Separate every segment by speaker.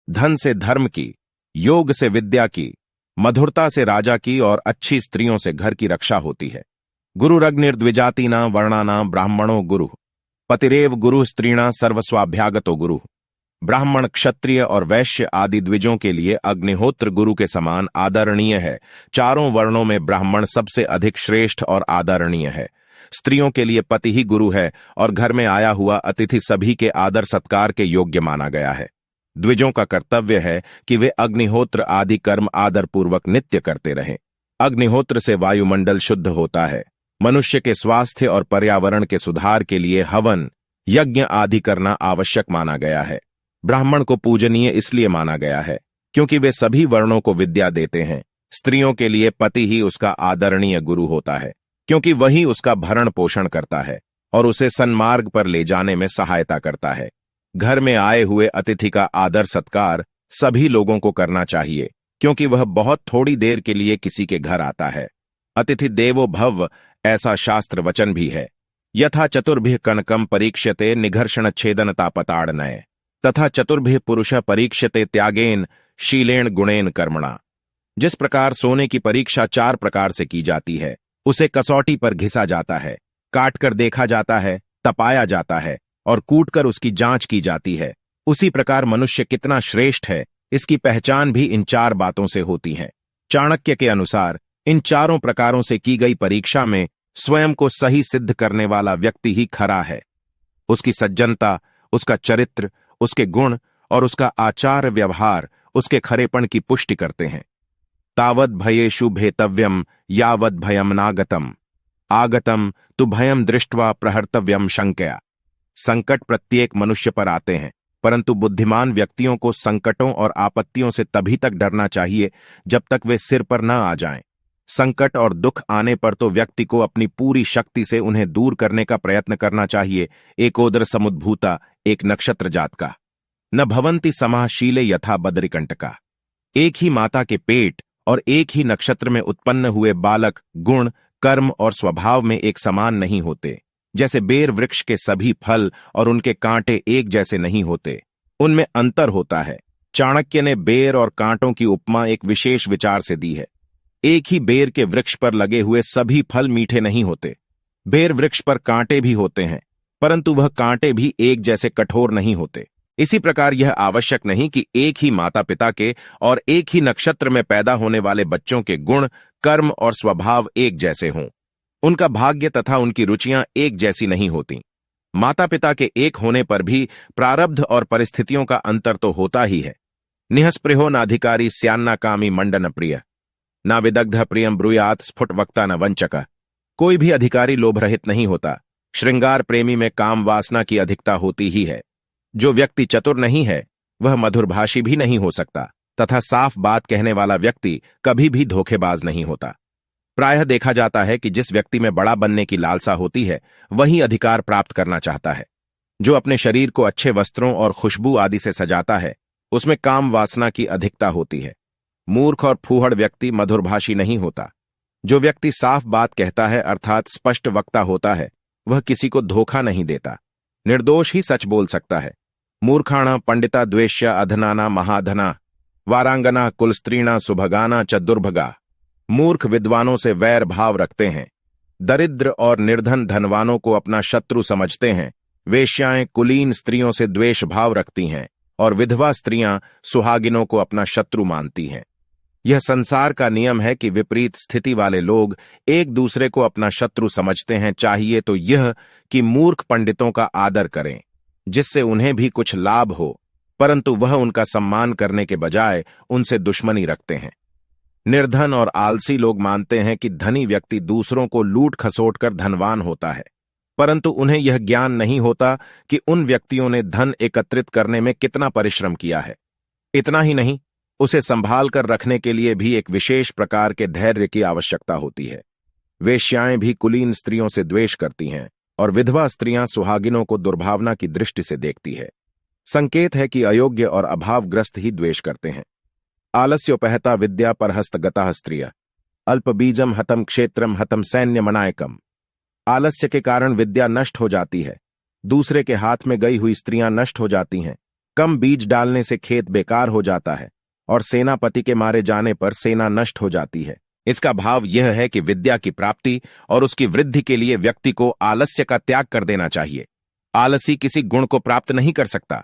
Speaker 1: धन से धर्म की, योग से विद्या की, मधुरता से राजा की और अच्छी स्त्रियों से घर की रक्षा होती है। गुरुरग्निर्द्विजातीनां वर्णानां ब्राह्मणो गुरु, पतिरेव गुरु स्त्रीणां सर्वस्वाभ्यागतो गुरु। ब्राह्मण, क्षत्रिय और वैश्य आदि द्विजों के लिए अग्निहोत्र गुरु के समान आदरणीय है। चारों वर्णों में ब्राह्मण सबसे अधिक श्रेष्ठ और आदरणीय है। स्त्रियों के लिए पति ही गुरु है और घर में आया हुआ अतिथि सभी के आदर सत्कार के योग्य माना गया है। द्विजों का कर्तव्य है कि वे अग्निहोत्र आदि कर्म आदरपूर्वक नित्य करते रहें। अग्निहोत्र से वायुमंडल शुद्ध होता है। मनुष्य के स्वास्थ्य और पर्यावरण के सुधार के लिए हवन, यज्ञ आदि करना आवश्यक माना गया है। ब्राह्मण को पूजनीय इसलिए माना गया है क्योंकि वे सभी वर्णों को विद्या देते हैं। स्त्रियों के लिए पति ही उसका आदरणीय गुरु होता है क्योंकि वही उसका भरण पोषण करता है और उसे सन्मार्ग पर ले जाने में सहायता करता है। घर में आए हुए अतिथि का आदर सत्कार सभी लोगों को करना चाहिए क्योंकि वह बहुत थोड़ी देर के लिए किसी के घर आता है। अतिथि देवो भव, ऐसा शास्त्र वचन भी है। यथा चतुर्भिः कनकम परीक्ष्यते निघर्षण छेदन तापताड़नय, तथा चतुर्भिः पुरुष परीक्ष्यते त्यागेन शीलेण गुणेन कर्मणा। जिस प्रकार सोने की परीक्षा 4 प्रकार से की जाती है, उसे कसौटी पर घिसा जाता है, काटकर देखा जाता है, तपाया जाता है और कूटकर उसकी जांच की जाती है, उसी प्रकार मनुष्य कितना श्रेष्ठ है इसकी पहचान भी इन 4 बातों से होती है। चाणक्य के अनुसार इन चारों प्रकारों से की गई परीक्षा में स्वयं को सही सिद्ध करने वाला व्यक्ति ही खरा है। उसकी सज्जनता, उसका चरित्र, उसके गुण और उसका आचार व्यवहार उसके खरेपण की पुष्टि करते हैं। तावद भयेषु भेतव्यम यावद भयम नागतम, आगतम तु भयम दृष्ट्वा प्रहर्तव्यम शंकया। संकट प्रत्येक मनुष्य पर आते हैं, परंतु बुद्धिमान व्यक्तियों को संकटों और आपत्तियों से तभी तक डरना चाहिए जब तक वे सिर पर न आ जाएं। संकट और दुख आने पर तो व्यक्ति को अपनी पूरी शक्ति से उन्हें दूर करने का प्रयत्न करना चाहिए। एकोदर समुद्भूता, एक नक्षत्र जात का। न भवंति समाः शीले यथा बदरिकंटका। एक ही माता के पेट और एक ही नक्षत्र में उत्पन्न हुए बालक गुण, कर्म और स्वभाव में एक समान नहीं होते। जैसे बेर वृक्ष के सभी फल और उनके कांटे एक जैसे नहीं होते, उनमें अंतर होता है। चाणक्य ने बेर और कांटों की उपमा एक विशेष विचार से दी है। एक ही बेर के वृक्ष पर लगे हुए सभी फल मीठे नहीं होते। बेर वृक्ष पर कांटे भी होते हैं, परंतु वह कांटे भी एक जैसे कठोर नहीं होते। इसी प्रकार यह आवश्यक नहीं कि एक ही माता पिता के और एक ही नक्षत्र में पैदा होने वाले बच्चों के गुण, कर्म और स्वभाव एक जैसे हों। उनका भाग्य तथा उनकी रुचियां एक जैसी नहीं होती। माता पिता के एक होने पर भी प्रारब्ध और परिस्थितियों का अंतर तो होता ही है। निःस्पृहो नाधिकारी स्यान्ना कामी मंडन प्रिय, ना विदग्ध प्रियम ब्रूयात स्फुट वक्ता न वंचक। कोई भी अधिकारी लोभ रहित नहीं होता। श्रृंगार प्रेमी में काम वासना की अधिकता होती ही है। जो व्यक्ति चतुर नहीं है वह मधुरभाषी भी नहीं हो सकता तथा साफ बात कहने वाला व्यक्ति कभी भी धोखेबाज नहीं होता। प्रायः देखा जाता है कि जिस व्यक्ति में बड़ा बनने की लालसा होती है वही अधिकार प्राप्त करना चाहता है। जो अपने शरीर को अच्छे वस्त्रों और खुशबू आदि से सजाता है उसमें काम वासना की अधिकता होती है। मूर्ख और फूहड़ व्यक्ति मधुरभाषी नहीं होता। जो व्यक्ति साफ बात कहता है अर्थात स्पष्ट वक्ता होता है वह किसी को धोखा नहीं देता, निर्दोष ही सच बोल सकता है। मूर्खाणा पंडिता द्वेष्य अधनाना महाधना, वारांगना कुलस्त्रीणा सुभगाना च दुर्भगा। मूर्ख विद्वानों से वैर भाव रखते हैं। दरिद्र और निर्धन धनवानों को अपना शत्रु समझते हैं। वेश्याएं कुलीन स्त्रियों से द्वेष भाव रखती हैं और विधवा स्त्रियां सुहागिनों को अपना शत्रु मानती हैं। यह संसार का नियम है कि विपरीत स्थिति वाले लोग एक दूसरे को अपना शत्रु समझते हैं। चाहिए तो यह कि मूर्ख पंडितों का आदर करें जिससे उन्हें भी कुछ लाभ हो, परंतु वह उनका सम्मान करने के बजाय उनसे दुश्मनी रखते हैं। निर्धन और आलसी लोग मानते हैं कि धनी व्यक्ति दूसरों को लूट खसोट कर धनवान होता है, परंतु उन्हें यह ज्ञान नहीं होता कि उन व्यक्तियों ने धन एकत्रित करने में कितना परिश्रम किया है। इतना ही नहीं, उसे संभाल कर रखने के लिए भी एक विशेष प्रकार के धैर्य की आवश्यकता होती है। वेश्याएं भी कुलीन स्त्रियों से द्वेष करती हैं और विधवा स्त्रियां सुहागिनों को दुर्भावना की दृष्टि से देखती है। संकेत है कि अयोग्य और अभावग्रस्त ही द्वेष करते हैं। आलस्योपहता विद्या पर हस्तगता स्त्रिय, अल्प बीजम हतम क्षेत्रम हतम सैन्य मनायकम। आलस्य के कारण विद्या नष्ट हो जाती है। दूसरे के हाथ में गई हुई स्त्रियां नष्ट हो जाती हैं। कम बीज डालने से खेत बेकार हो जाता है और सेनापति के मारे जाने पर सेना नष्ट हो जाती है। इसका भाव यह है कि विद्या की प्राप्ति और उसकी वृद्धि के लिए व्यक्ति को आलस्य का त्याग कर देना चाहिए। आलसी किसी गुण को प्राप्त नहीं कर सकता।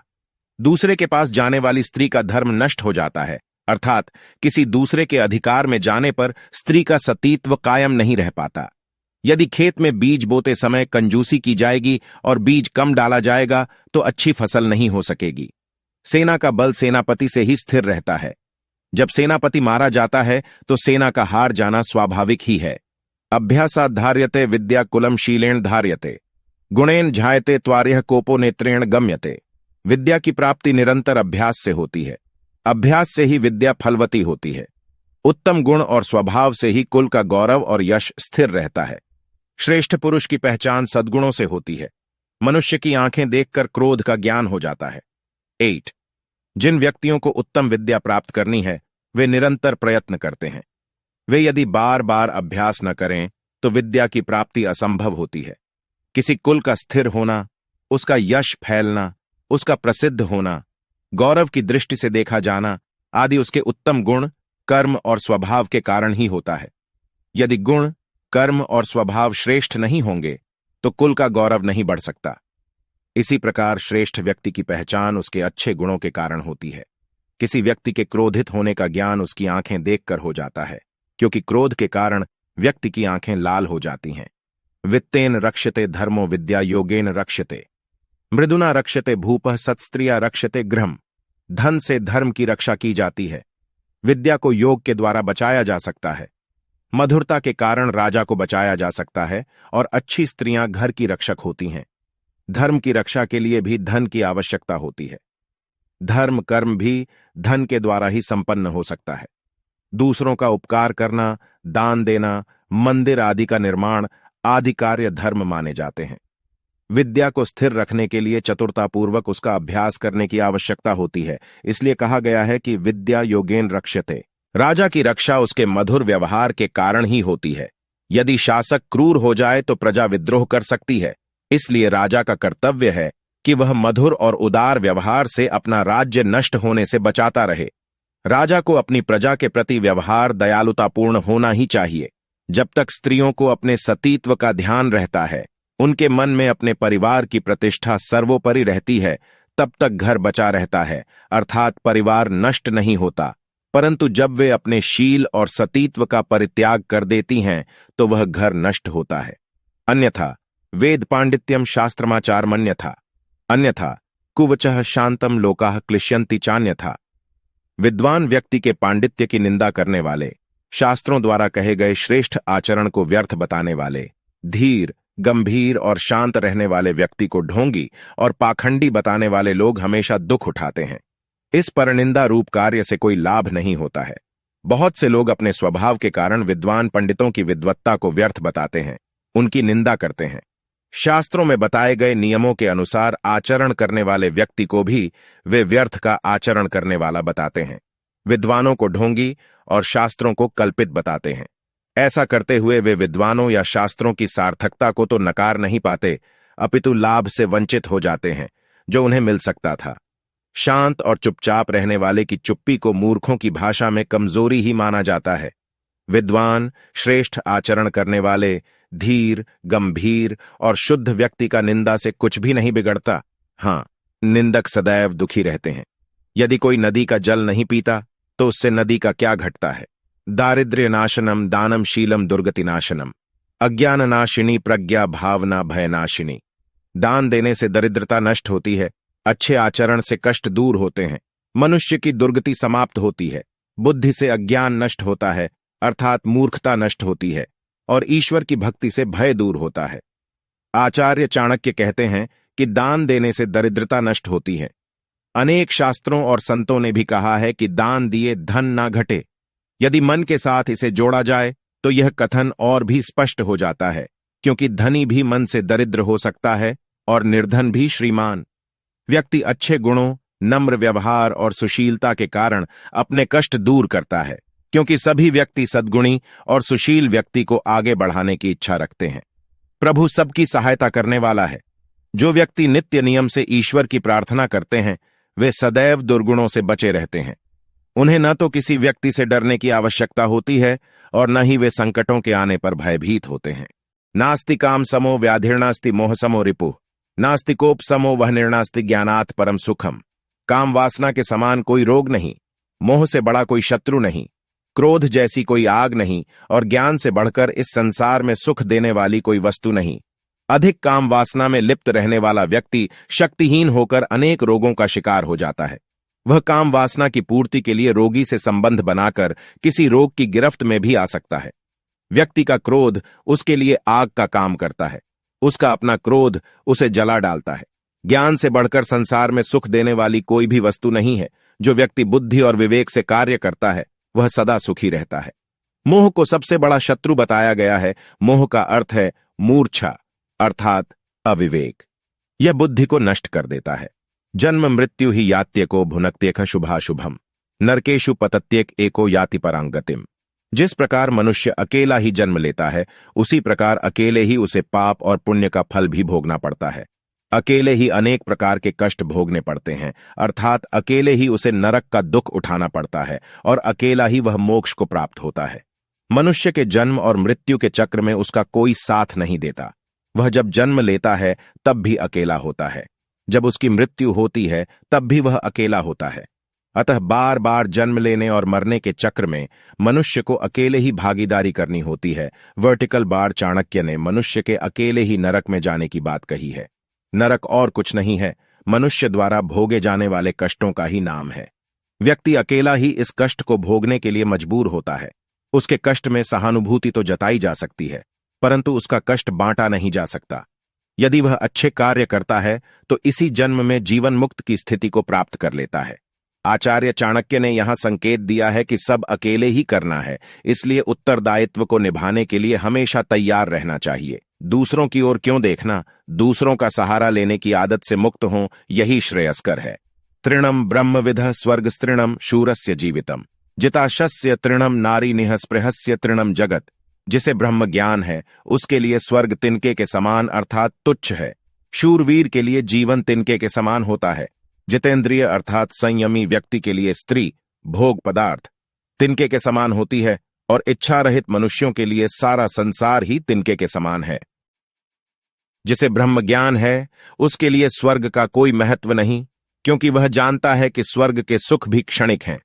Speaker 1: दूसरे के पास जाने वाली स्त्री का धर्म नष्ट हो जाता है, अर्थात किसी दूसरे के अधिकार में जाने पर स्त्री का सतीत्व कायम नहीं रह पाता। यदि खेत में बीज बोते समय कंजूसी की जाएगी और बीज कम डाला जाएगा तो अच्छी फसल नहीं हो सकेगी। सेना का बल सेनापति से ही स्थिर रहता है। जब सेनापति मारा जाता है तो सेना का हार जाना स्वाभाविक ही है। अभ्यासात् धार्यते विद्या कुलम शीलेन धार्यते, गुणेन झायते त्वार्यः कोपो नेत्रेण गम्यते। विद्या की प्राप्ति निरंतर अभ्यास से होती है। अभ्यास से ही विद्या फलवती होती है। उत्तम गुण और स्वभाव से ही कुल का गौरव और यश स्थिर रहता है। श्रेष्ठ पुरुष की पहचान सद्गुणों से होती है। मनुष्य की आंखें देखकर क्रोध का ज्ञान हो जाता है। 8. जिन व्यक्तियों को उत्तम विद्या प्राप्त करनी है वे निरंतर प्रयत्न करते हैं। वे यदि बार बार अभ्यास न करें तो विद्या की प्राप्ति असंभव होती है। किसी कुल का स्थिर होना, उसका यश फैलना, उसका प्रसिद्ध होना, गौरव की दृष्टि से देखा जाना आदि उसके उत्तम गुण, कर्म और स्वभाव के कारण ही होता है। यदि गुण, कर्म और स्वभाव श्रेष्ठ नहीं होंगे तो कुल का गौरव नहीं बढ़ सकता। इसी प्रकार श्रेष्ठ व्यक्ति की पहचान उसके अच्छे गुणों के कारण होती है। किसी व्यक्ति के क्रोधित होने का ज्ञान उसकी आंखें देखकर हो जाता है, क्योंकि क्रोध के कारण व्यक्ति की आंखें लाल हो जाती हैं। वित्तेन रक्ष्यते धर्मो विद्या योगेन रक्ष्यते, मृदुना रक्ष्यते भूपः सत्स्त्रिया रक्ष्यते गृहम्। धन से धर्म की रक्षा की जाती है। विद्या को योग के द्वारा बचाया जा सकता है। मधुरता के कारण राजा को बचाया जा सकता है और अच्छी स्त्रियां घर की रक्षक होती हैं। धर्म की रक्षा के लिए भी धन की आवश्यकता होती है। धर्म कर्म भी धन के द्वारा ही संपन्न हो सकता है। दूसरों का उपकार करना, दान देना, मंदिर आदि का निर्माण आदि कार्य धर्म माने जाते हैं। विद्या को स्थिर रखने के लिए चतुरतापूर्वक उसका अभ्यास करने की आवश्यकता होती है। इसलिए कहा गया है कि विद्या योगेन रक्ष्यते। राजा की रक्षा उसके मधुर व्यवहार के कारण ही होती है। यदि शासक क्रूर हो जाए तो प्रजा विद्रोह कर सकती है। इसलिए राजा का कर्तव्य है कि वह मधुर और उदार व्यवहार से अपना राज्य नष्ट होने से बचाता रहे। राजा को अपनी प्रजा के प्रति व्यवहार दयालुतापूर्ण होना ही चाहिए। जब तक स्त्रियों को अपने सतीत्व का ध्यान रहता है, उनके मन में अपने परिवार की प्रतिष्ठा सर्वोपरि रहती है, तब तक घर बचा रहता है, अर्थात परिवार नष्ट नहीं होता। परंतु जब वे अपने शील और सतीत्व का परित्याग कर देती हैं तो वह घर नष्ट होता है। अन्यथा वेद पांडित्यम शास्त्रमाचारमन्यथा, अन्यथा कुवचः शांतम लोकाः क्लिश्यन्ति चान्यथा। विद्वान व्यक्ति के पांडित्य की निंदा करने वाले, शास्त्रों द्वारा कहे गए श्रेष्ठ आचरण को व्यर्थ बताने वाले, धीर, गंभीर और शांत रहने वाले व्यक्ति को ढोंगी और पाखंडी बताने वाले लोग हमेशा दुख उठाते हैं। इस परनिंदा रूप कार्य से कोई लाभ नहीं होता है। बहुत से लोग अपने स्वभाव के कारण विद्वान पंडितों की विद्वत्ता को व्यर्थ बताते हैं, उनकी निंदा करते हैं। शास्त्रों में बताए गए नियमों के अनुसार आचरण करने वाले व्यक्ति को भी वे व्यर्थ का आचरण करने वाला बताते हैं। विद्वानों को ढोंगी और शास्त्रों को कल्पित बताते हैं। ऐसा करते हुए वे विद्वानों या शास्त्रों की सार्थकता को तो नकार नहीं पाते, अपितु लाभ से वंचित हो जाते हैं जो उन्हें मिल सकता था। शांत और चुपचाप रहने वाले की चुप्पी को मूर्खों की भाषा में कमजोरी ही माना जाता है। विद्वान, श्रेष्ठ आचरण करने वाले, धीर, गंभीर और शुद्ध व्यक्ति का निंदा से कुछ भी नहीं बिगड़ता। हाँ, निंदक सदैव दुखी रहते हैं। यदि कोई नदी का जल नहीं पीता तो उससे नदी का क्या घटता है। दारिद्र्य नाशनम दानम शीलम दुर्गति नाशनम, अज्ञान नाशिनी प्रज्ञा भावना भय नाशिनी। दान देने से दरिद्रता नष्ट होती है, अच्छे आचरण से कष्ट दूर होते हैं, मनुष्य की दुर्गति समाप्त होती है, बुद्धि से अज्ञान नष्ट होता है अर्थात मूर्खता नष्ट होती है, और ईश्वर की भक्ति से भय दूर होता है। आचार्य चाणक्य कहते हैं कि दान देने से दरिद्रता नष्ट होती है। अनेक शास्त्रों और संतों ने भी कहा है कि दान दिए धन ना घटे। यदि मन के साथ इसे जोड़ा जाए तो यह कथन और भी स्पष्ट हो जाता है, क्योंकि धनी भी मन से दरिद्र हो सकता है और निर्धन भी श्रीमान। व्यक्ति अच्छे गुणों, नम्र व्यवहार और सुशीलता के कारण अपने कष्ट दूर करता है, क्योंकि सभी व्यक्ति सद्गुणी और सुशील व्यक्ति को आगे बढ़ाने की इच्छा रखते हैं। प्रभु सबकी सहायता करने वाला है। जो व्यक्ति नित्य नियम से ईश्वर की प्रार्थना करते हैं वे सदैव दुर्गुणों से बचे रहते हैं। उन्हें न तो किसी व्यक्ति से डरने की आवश्यकता होती है और न ही वे संकटों के आने पर भयभीत होते हैं। नास्ति काम समो व्याधिर्नास्ति मोह समो रिपुः नास्ति कोप समो वह निर्नास्ति ज्ञानात् परम सुखम। काम वासना के समान कोई रोग नहीं, मोह से बड़ा कोई शत्रु नहीं, क्रोध जैसी कोई आग नहीं और ज्ञान से बढ़कर इस संसार में सुख देने वाली कोई वस्तु नहीं। अधिक काम वासना में लिप्त रहने वाला व्यक्ति शक्तिहीन होकर अनेक रोगों का शिकार हो जाता है। वह काम वासना की पूर्ति के लिए रोगी से संबंध बनाकर किसी रोग की गिरफ्त में भी आ सकता है। व्यक्ति का क्रोध उसके लिए आग का काम करता है, उसका अपना क्रोध उसे जला डालता है। ज्ञान से बढ़कर संसार में सुख देने वाली कोई भी वस्तु नहीं है। जो व्यक्ति बुद्धि और विवेक से कार्य करता है वह सदा सुखी रहता है। मोह को सबसे बड़ा शत्रु बताया गया है। मोह का अर्थ है मूर्छा अर्थात अविवेक। यह बुद्धि को नष्ट कर देता है। जन्म मृत्यु ही यात्यको भुनक्त्येक शुभाशुभम नरकेशु पतत्येक एको याति परांगतिम। जिस प्रकार मनुष्य अकेला ही जन्म लेता है उसी प्रकार अकेले ही उसे पाप और पुण्य का फल भी भोगना पड़ता है। अकेले ही अनेक प्रकार के कष्ट भोगने पड़ते हैं अर्थात अकेले ही उसे नरक का दुख उठाना पड़ता है और अकेला ही वह मोक्ष को प्राप्त होता है। मनुष्य के जन्म और मृत्यु के चक्र में उसका कोई साथ नहीं देता। वह जब जन्म लेता है तब भी अकेला होता है, जब उसकी मृत्यु होती है तब भी वह अकेला होता है। अतः बार बार जन्म लेने और मरने के चक्र में मनुष्य को अकेले ही भागीदारी करनी होती है। वर्टिकल बार चाणक्य ने मनुष्य के अकेले ही नरक में जाने की बात कही है। नरक और कुछ नहीं है, मनुष्य द्वारा भोगे जाने वाले कष्टों का ही नाम है। व्यक्ति अकेला ही इस कष्ट को भोगने के लिए मजबूर होता है। उसके कष्ट में सहानुभूति तो जताई जा सकती है, परंतु उसका कष्ट बांटा नहीं जा सकता। यदि वह अच्छे कार्य करता है तो इसी जन्म में जीवन मुक्त की स्थिति को प्राप्त कर लेता है। आचार्य चाणक्य ने यहां संकेत दिया है कि सब अकेले ही करना है, इसलिए उत्तरदायित्व को निभाने के लिए हमेशा तैयार रहना चाहिए। दूसरों की ओर क्यों देखना, दूसरों का सहारा लेने की आदत से मुक्त हों, यही श्रेयस्कर है। तृणम ब्रह्मविदः स्वर्गस्तृणम शूरस्य जीवितम जिताशस्य तृणम नारी निःस्पृहस्य तृणम जगत। जिसे ब्रह्म ज्ञान है उसके लिए स्वर्ग तिनके के समान अर्थात तुच्छ है। शूरवीर के लिए जीवन तिनके के समान होता है। जितेंद्रिय अर्थात संयमी व्यक्ति के लिए स्त्री भोग पदार्थ तिनके के समान होती है और इच्छा रहित मनुष्यों के लिए सारा संसार ही तिनके के समान है। जिसे ब्रह्म ज्ञान है उसके लिए स्वर्ग का कोई महत्व नहीं, क्योंकि वह जानता है कि स्वर्ग के सुख भी क्षणिक हैं।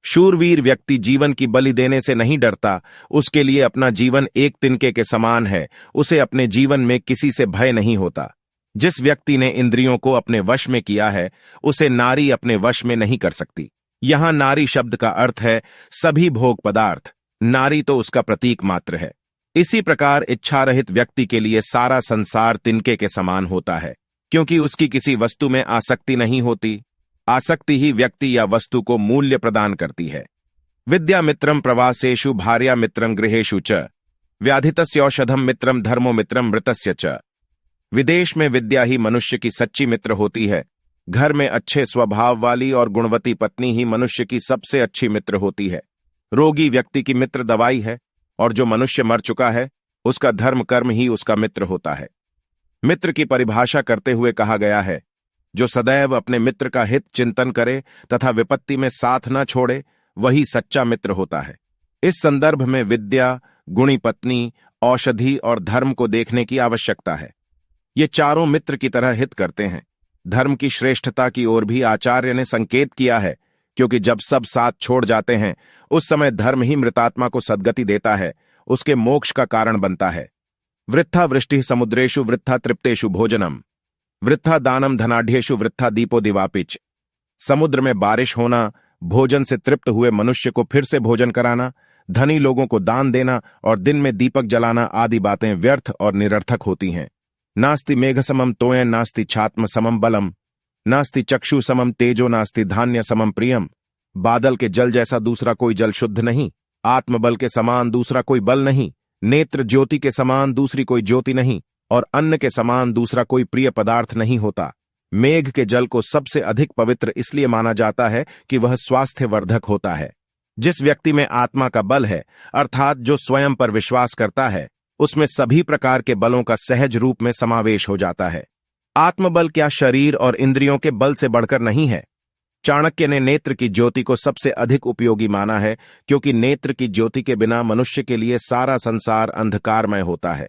Speaker 1: शूरवीर व्यक्ति जीवन की बलि देने से नहीं डरता, उसके लिए अपना जीवन एक तिनके के समान है। उसे अपने जीवन में किसी से भय नहीं होता। जिस व्यक्ति ने इंद्रियों को अपने वश में किया है उसे नारी अपने वश में नहीं कर सकती। यहां नारी शब्द का अर्थ है सभी भोग पदार्थ, नारी तो उसका प्रतीक मात्र है। इसी प्रकार इच्छा रहित व्यक्ति के लिए सारा संसार तिनके के समान होता है, क्योंकि उसकी किसी वस्तु में आसक्ति नहीं होती। आसक्ति ही व्यक्ति या वस्तु को मूल्य प्रदान करती है। विद्या मित्रम प्रवासेषु भार्या मित्रम गृहेषु च व्याधितस्य औषधम मित्रम धर्मो मित्रम मृतस्य च। विदेश में विद्या ही मनुष्य की सच्ची मित्र होती है। घर में अच्छे स्वभाव वाली और गुणवती पत्नी ही मनुष्य की सबसे अच्छी मित्र होती है। रोगी व्यक्ति की मित्र दवाई है और जो मनुष्य मर चुका है उसका धर्म कर्म ही उसका मित्र होता है। मित्र की परिभाषा करते हुए कहा गया है, जो सदैव अपने मित्र का हित चिंतन करे तथा विपत्ति में साथ न छोड़े वही सच्चा मित्र होता है। इस संदर्भ में विद्या, गुणी पत्नी, औषधि और धर्म को देखने की आवश्यकता है। ये चारों मित्र की तरह हित करते हैं। धर्म की श्रेष्ठता की ओर भी आचार्य ने संकेत किया है, क्योंकि जब सब साथ छोड़ जाते हैं उस समय धर्म ही मृतात्मा को सद्गति देता है, उसके मोक्ष का कारण बनता है। वृथा वृष्टि समुद्रेषु वृथा तृप्तेषु भोजनम वृथा दानम धनाढ्येषु वृथा दीपो दिवापिच। समुद्र में बारिश होना, भोजन से तृप्त हुए मनुष्य को फिर से भोजन कराना, धनी लोगों को दान देना और दिन में दीपक जलाना आदि बातें व्यर्थ और निरर्थक होती हैं। नास्ति मेघ समम तोयन नास्ति छात्म समम बलम नास्ति चक्षु समम तेजो नास्ति धान्य समम प्रियम। बादल के जल जैसा दूसरा कोई जल शुद्ध नहीं, आत्मबल के समान दूसरा कोई बल नहीं, नेत्र ज्योति के समान दूसरी कोई ज्योति नहीं और अन्न के समान दूसरा कोई प्रिय पदार्थ नहीं होता। मेघ के जल को सबसे अधिक पवित्र इसलिए माना जाता है कि वह स्वास्थ्यवर्धक होता है। जिस व्यक्ति में आत्मा का बल है अर्थात जो स्वयं पर विश्वास करता है, उसमें सभी प्रकार के बलों का सहज रूप में समावेश हो जाता है। आत्मबल क्या शरीर और इंद्रियों के बल से बढ़कर नहीं है। चाणक्य ने नेत्र की ज्योति को सबसे अधिक उपयोगी माना है, क्योंकि नेत्र की ज्योति के बिना मनुष्य के लिए सारा संसार अंधकारमय होता है।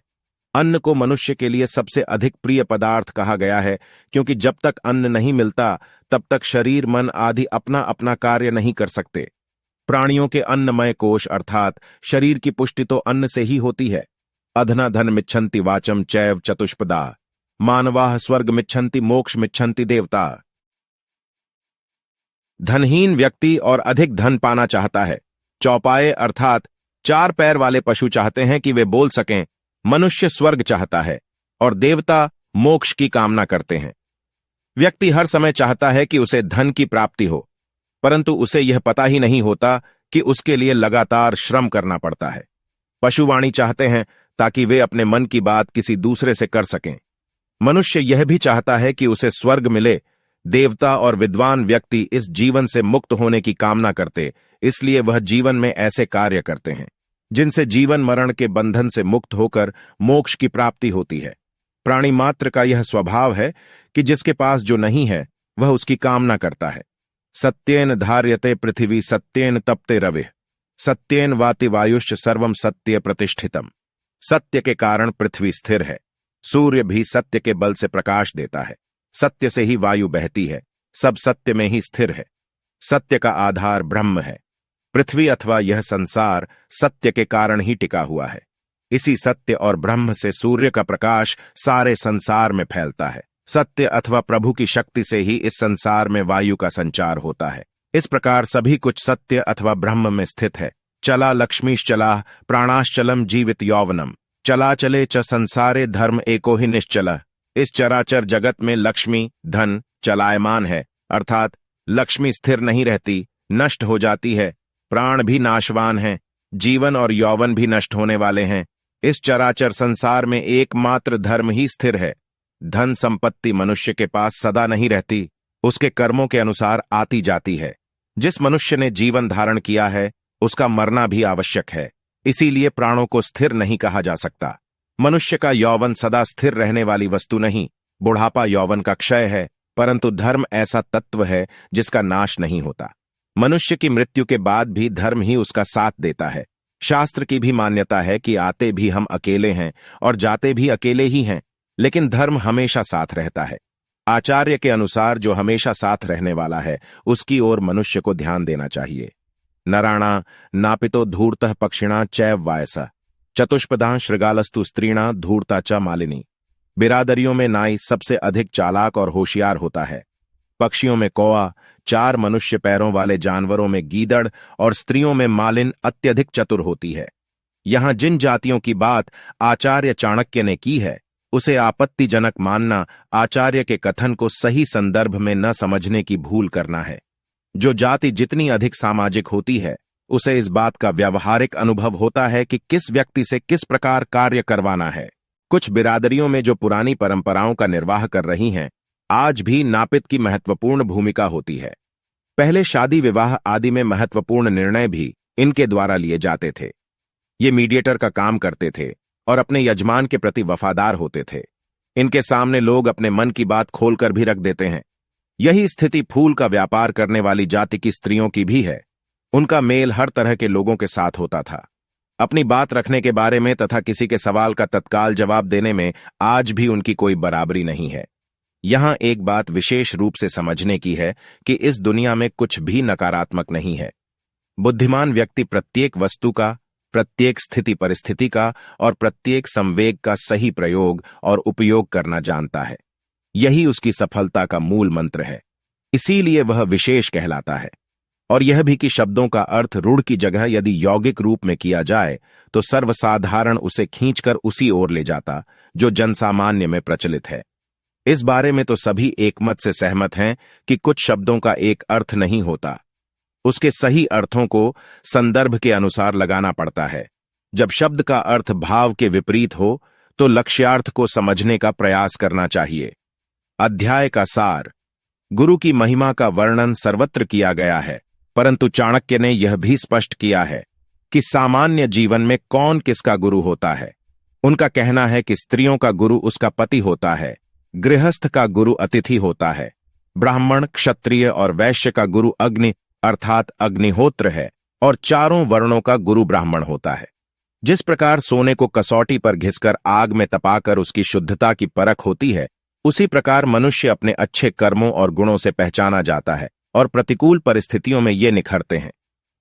Speaker 1: अन्न को मनुष्य के लिए सबसे अधिक प्रिय पदार्थ कहा गया है, क्योंकि जब तक अन्न नहीं मिलता तब तक शरीर मन आदि अपना अपना कार्य नहीं कर सकते। प्राणियों के अन्नमय कोश अर्थात शरीर की पुष्टि तो अन्न से ही होती है। अधना धन मिच्छन्ति वाचम चैव चतुष्पदा, मानवाः स्वर्ग मिच्छन्ति मोक्ष मिच्छन्ति देवता। धनहीन व्यक्ति और अधिक धन पाना चाहता है। चौपाए अर्थात 4 पैर वाले पशु चाहते हैं कि वे बोल सकें। मनुष्य स्वर्ग चाहता है और देवता मोक्ष की कामना करते हैं। व्यक्ति हर समय चाहता है कि उसे धन की प्राप्ति हो, परंतु उसे यह पता ही नहीं होता कि उसके लिए लगातार श्रम करना पड़ता है। पशुवाणी चाहते हैं ताकि वे अपने मन की बात किसी दूसरे से कर सकें। मनुष्य यह भी चाहता है कि उसे स्वर्ग मिले। देवता और विद्वान व्यक्ति इस जीवन से मुक्त होने की कामना करते, इसलिए वह जीवन में ऐसे कार्य करते हैं जिनसे जीवन मरण के बंधन से मुक्त होकर मोक्ष की प्राप्ति होती है। प्राणी मात्र का यह स्वभाव है कि जिसके पास जो नहीं है वह उसकी कामना करता है। सत्येन धार्यते पृथ्वी सत्येन तपते रविः, सत्येन वाति वायुश्च सर्वम सत्य प्रतिष्ठितम। सत्य के कारण पृथ्वी स्थिर है। सूर्य भी सत्य के बल से प्रकाश देता है। सत्य से ही वायु बहती है। सब सत्य में ही स्थिर है। सत्य का आधार ब्रह्म है। पृथ्वी अथवा यह संसार सत्य के कारण ही टिका हुआ है। इसी सत्य और ब्रह्म से सूर्य का प्रकाश सारे संसार में फैलता है। सत्य अथवा प्रभु की शक्ति से ही इस संसार में वायु का संचार होता है। इस प्रकार सभी कुछ सत्य अथवा ब्रह्म में स्थित है। चला लक्ष्मीश्चला प्राणाश्चलम जीवित यौवनम, चला चले च संसारे धर्म एको ही निश्चल। इस चराचर जगत में लक्ष्मी धन चलायमान है, अर्थात लक्ष्मी स्थिर नहीं रहती, नष्ट हो जाती है। प्राण भी नाशवान हैं, जीवन और यौवन भी नष्ट होने वाले हैं। इस चराचर संसार में एकमात्र धर्म ही स्थिर है। धन संपत्ति मनुष्य के पास सदा नहीं रहती, उसके कर्मों के अनुसार आती जाती है। जिस मनुष्य ने जीवन धारण किया है उसका मरना भी आवश्यक है, इसीलिए प्राणों को स्थिर नहीं कहा जा सकता। मनुष्य का यौवन सदा स्थिर रहने वाली वस्तु नहीं, बुढ़ापा यौवन का क्षय है, परंतु धर्म ऐसा तत्व है जिसका नाश नहीं होता। मनुष्य की मृत्यु के बाद भी धर्म ही उसका साथ देता है। शास्त्र की भी मान्यता है कि आते भी हम अकेले हैं और जाते भी अकेले ही हैं, लेकिन धर्म हमेशा साथ रहता है। आचार्य के अनुसार जो हमेशा साथ रहने वाला है उसकी ओर मनुष्य को ध्यान देना चाहिए। नराणा नापितो धूर्तः पक्षिणा चैव वायसा, चतुष्पदां श्रृगालस्तु स्त्रीणा धूर्ता च मालिनी। बिरादरियों में नाई सबसे अधिक चालाक और होशियार होता है। पक्षियों में कौआ, 4 मनुष्य पैरों वाले जानवरों में गीदड़ और स्त्रियों में मालिन अत्यधिक चतुर होती है। यहां जिन जातियों की बात आचार्य चाणक्य ने की है उसे आपत्तिजनक मानना आचार्य के कथन को सही संदर्भ में न समझने की भूल करना है। जो जाति जितनी अधिक सामाजिक होती है उसे इस बात का व्यावहारिक अनुभव होता है कि किस व्यक्ति से किस प्रकार कार्य करवाना है। कुछ बिरादरियों में जो पुरानी परंपराओं का निर्वाह कर रही हैं, आज भी नापित की महत्वपूर्ण भूमिका होती है। पहले शादी विवाह आदि में महत्वपूर्ण निर्णय भी इनके द्वारा लिए जाते थे। ये मीडिएटर का काम करते थे और अपने यजमान के प्रति वफादार होते थे। इनके सामने लोग अपने मन की बात खोलकर भी रख देते हैं। यही स्थिति फूल का व्यापार करने वाली जाति की स्त्रियों की भी है। उनका मेल हर तरह के लोगों के साथ होता था। अपनी बात रखने के बारे में तथा किसी के सवाल का तत्काल जवाब देने में आज भी उनकी कोई बराबरी नहीं है। यहां एक बात विशेष रूप से समझने की है कि इस दुनिया में कुछ भी नकारात्मक नहीं है। बुद्धिमान व्यक्ति प्रत्येक वस्तु का, प्रत्येक स्थिति परिस्थिति का और प्रत्येक संवेग का सही प्रयोग और उपयोग करना जानता है। यही उसकी सफलता का मूल मंत्र है। इसीलिए वह विशेष कहलाता है। और यह भी कि शब्दों का अर्थ रूढ़ की जगह यदि यौगिक रूप में किया जाए तो सर्वसाधारण उसे खींचकर उसी ओर ले जाता जो जनसामान्य में प्रचलित है। इस बारे में तो सभी एकमत से सहमत हैं कि कुछ शब्दों का एक अर्थ नहीं होता, उसके सही अर्थों को संदर्भ के अनुसार लगाना पड़ता है। जब शब्द का अर्थ भाव के विपरीत हो तो लक्ष्यार्थ को समझने का प्रयास करना चाहिए। अध्याय का सार। गुरु की महिमा का वर्णन सर्वत्र किया गया है, परंतु चाणक्य ने यह भी स्पष्ट किया है कि सामान्य जीवन में कौन किसका गुरु होता है। उनका कहना है कि स्त्रियों का गुरु उसका पति होता है, गृहस्थ का गुरु अतिथि होता है, ब्राह्मण, क्षत्रिय और वैश्य का गुरु अग्नि अर्थात अग्निहोत्र है और चारों वर्णों का गुरु ब्राह्मण होता है। जिस प्रकार सोने को कसौटी पर घिसकर आग में तपाकर उसकी शुद्धता की परख होती है, उसी प्रकार मनुष्य अपने अच्छे कर्मों और गुणों से पहचाना जाता है और प्रतिकूल परिस्थितियों में ये निखरते हैं।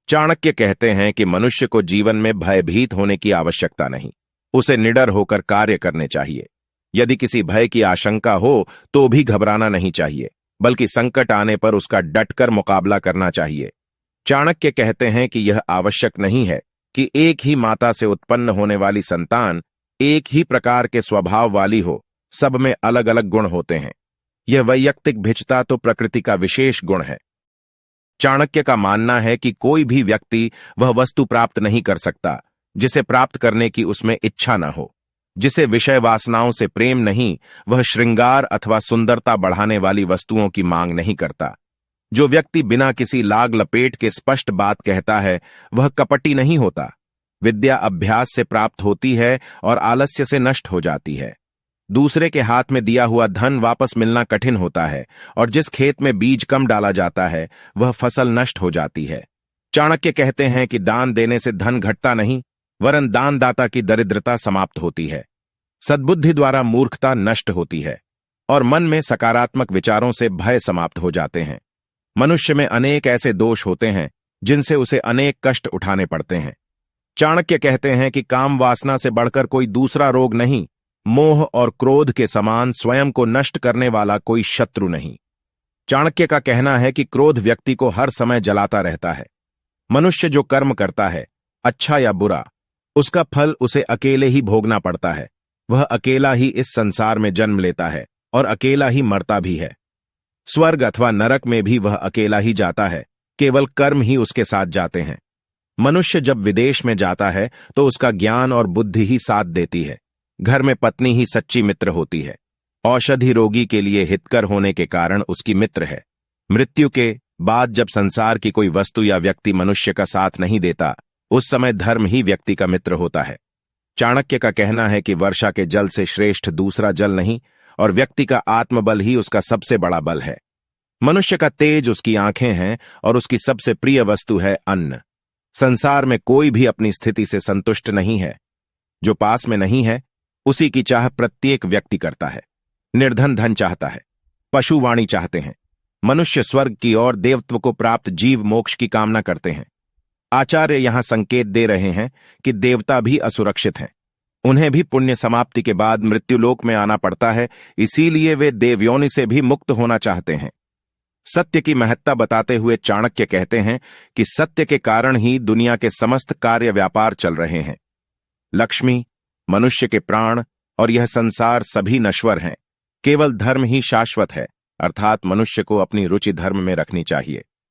Speaker 1: चाणक्य कहते हैं कि मनुष्य को जीवन में भयभीत होने की आवश्यकता नहीं, उसे निडर होकर कार्य करने चाहिए। यदि किसी भय की आशंका हो तो भी घबराना नहीं चाहिए, बल्कि संकट आने पर उसका डटकर मुकाबला करना चाहिए। चाणक्य कहते हैं कि यह आवश्यक नहीं है कि एक ही माता से उत्पन्न होने वाली संतान एक ही प्रकार के स्वभाव वाली हो, सब में अलग अलग गुण होते हैं। यह वैयक्तिक भिन्नता तो प्रकृति का विशेष गुण है। चाणक्य का मानना है कि कोई भी व्यक्ति वह वस्तु प्राप्त नहीं कर सकता जिसे प्राप्त करने की उसमें इच्छा न हो। जिसे विषय वासनाओं से प्रेम नहीं, वह श्रृंगार अथवा सुंदरता बढ़ाने वाली वस्तुओं की मांग नहीं करता। जो व्यक्ति बिना किसी लाग लपेट के स्पष्ट बात कहता है, वह कपटी नहीं होता। विद्या अभ्यास से प्राप्त होती है और आलस्य से नष्ट हो जाती है। दूसरे के हाथ में दिया हुआ धन वापस मिलना कठिन होता है और जिस खेत में बीज कम डाला जाता है, वह फसल नष्ट हो जाती है। चाणक्य कहते हैं कि दान देने से धन घटता नहीं, वरन दानदाता की दरिद्रता समाप्त होती है। सद्बुद्धि द्वारा मूर्खता नष्ट होती है और मन में सकारात्मक विचारों से भय समाप्त हो जाते हैं। मनुष्य में अनेक ऐसे दोष होते हैं जिनसे उसे अनेक कष्ट उठाने पड़ते हैं। चाणक्य कहते हैं कि काम वासना से बढ़कर कोई दूसरा रोग नहीं, मोह और क्रोध के समान स्वयं को नष्ट करने वाला कोई शत्रु नहीं। चाणक्य का कहना है कि क्रोध व्यक्ति को हर समय जलाता रहता है। मनुष्य जो कर्म करता है, अच्छा या बुरा, उसका फल उसे अकेले ही भोगना पड़ता है। वह अकेला ही इस संसार में जन्म लेता है और अकेला ही मरता भी है। स्वर्ग अथवा नरक में भी वह अकेला ही जाता है, केवल कर्म ही उसके साथ जाते हैं। मनुष्य जब विदेश में जाता है तो उसका ज्ञान और बुद्धि ही साथ देती है। घर में पत्नी ही सच्ची मित्र होती है। औषधि रोगी के लिए हितकर होने के कारण उसकी मित्र है। मृत्यु के बाद जब संसार की कोई वस्तु या व्यक्ति मनुष्य का साथ नहीं देता, उस समय धर्म ही व्यक्ति का मित्र होता है। चाणक्य का कहना है कि वर्षा के जल से श्रेष्ठ दूसरा जल नहीं और व्यक्ति का आत्मबल ही उसका सबसे बड़ा बल है। मनुष्य का तेज उसकी आंखें हैं और उसकी सबसे प्रिय वस्तु है अन्न। संसार में कोई भी अपनी स्थिति से संतुष्ट नहीं है। जो पास में नहीं है, उसी की चाह प्रत्येक व्यक्ति करता है। निर्धन धन चाहता है, पशु वाणी चाहते हैं। मनुष्य स्वर्ग की ओर देवत्व को प्राप्त जीव मोक्ष की कामना करते हैं। आचार्य यहां संकेत दे रहे हैं कि देवता भी असुरक्षित हैं। उन्हें भी पुण्य समाप्ति के बाद मृत्युलोक में आना पड़ता है, इसीलिए वे देवयोनि से भी मुक्त होना चाहते हैं। सत्य की महत्ता बताते हुए चाणक्य कहते हैं कि सत्य के कारण ही दुनिया के समस्त कार्य व्यापार चल रहे हैं। लक्ष्मी, मनुष्य के प्राण और यह संसार सभी नश्वर हैं। केवल धर्म ही शाश्वत है, अर्थात मनुष्य को अपनी रुचि धर्म में रखनी चाहिए।